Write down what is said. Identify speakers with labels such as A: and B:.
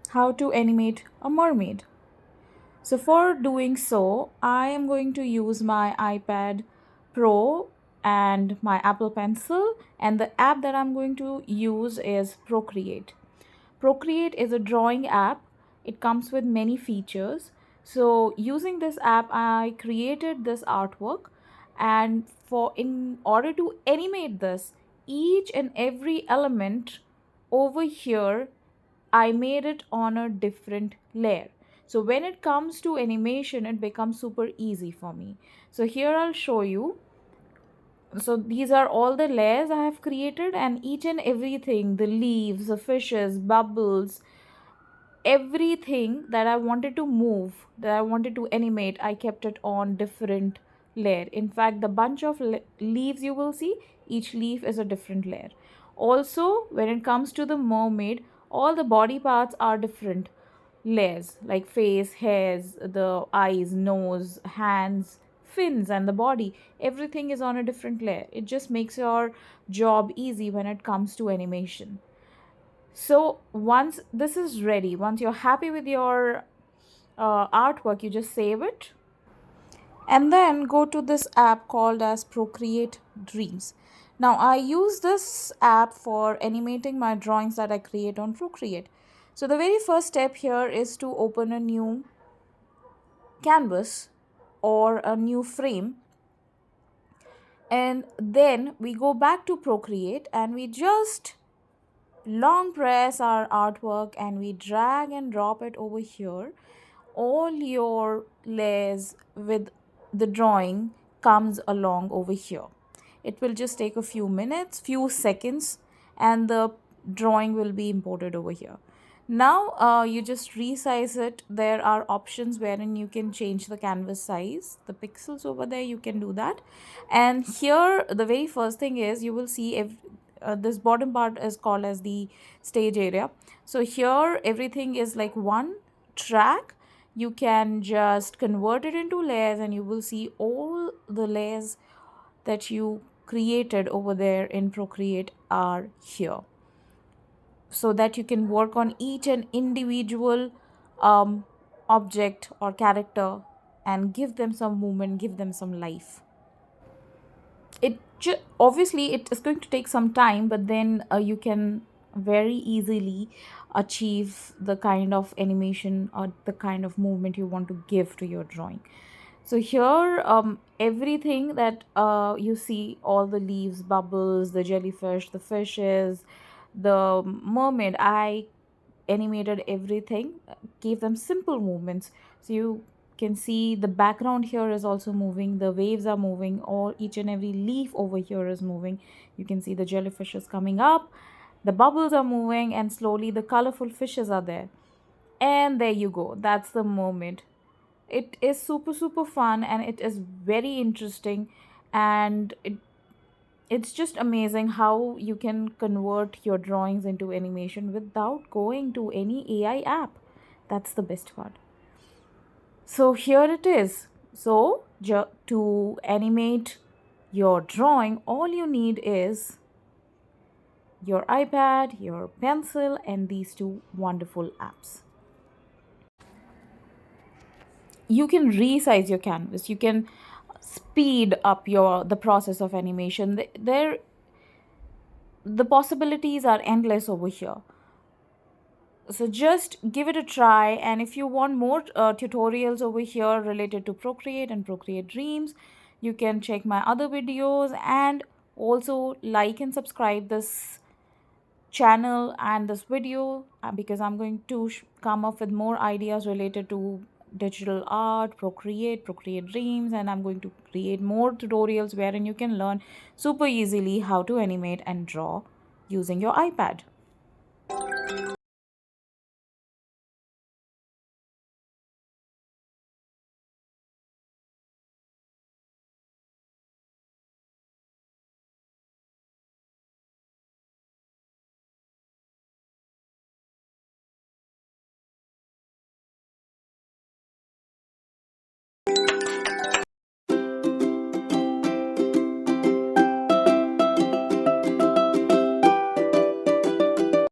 A: how to animate a mermaid. So for doing so, I am going to use my iPad Pro and my Apple Pencil, and the app that I'm going to use is Procreate. Procreate is a drawing app. It comes with many features. So using this app, I created this artwork, and for in order to animate this, each and every element over here, I made it on a different layer. So when it comes to animation, it becomes super easy for me. So here I'll show you. So these are all the layers I have created, and each and everything, the leaves, the fishes, bubbles, everything that I wanted to move, that I wanted to animate, I kept it on different layer. In fact, the bunch of leaves you will see, each leaf is a different layer. Also, when it comes to the mermaid, all the body parts are different layers, like face, hairs, the eyes, nose, hands, fins, and the body. Everything is on a different layer. It just makes your job easy when it comes to animation. So once this is ready, once you're happy with your artwork, you just save it and then go to this app called as Procreate Dreams. Now I use this app for animating my drawings that I create on Procreate. So the very first step here is to open a new canvas or a new frame, and then we go back to Procreate and we just long press our artwork and we drag and drop it over here. All your layers with the drawing comes along over here. It will just take a few minutes, few seconds, and the drawing will be imported over here. Now you just resize it. There are options wherein you can change the canvas size, the pixels over there, you can do that. And here the very first thing is you will see if this bottom part is called as the stage area. So here everything is like one track. You can just convert it into layers and you will see all the layers that you created over there in Procreate are here, so that you can work on each and individual object or character and give them some movement, give them some life. Obviously it is going to take some time, but then you can very easily achieve the kind of animation or the kind of movement you want to give to your drawing. So here everything that you see, all the leaves, bubbles, the jellyfish, the fishes, the mermaid, I animated everything, gave them simple movements. So you can see the background here is also moving, the waves are moving, or each and every leaf over here is moving. You can see the jellyfish is coming up, the bubbles are moving, and slowly the colorful fishes are there. And there you go, that's the moment. It is super fun and it is very interesting, and it's just amazing how you can convert your drawings into animation without going to any AI app. That's the best part. So here it is. So to animate your drawing, all you need is your iPad, your pencil, and these two wonderful apps. You can resize your canvas. You can speed up the process of animation. There, the possibilities are endless over here. So just give it a try, and if you want more tutorials over here related to Procreate and Procreate Dreams, you can check my other videos, and also like and subscribe this channel and this video, because I'm going to come up with more ideas related to digital art, Procreate Dreams, and I'm going to create more tutorials wherein you can learn super easily how to animate and draw using your iPad.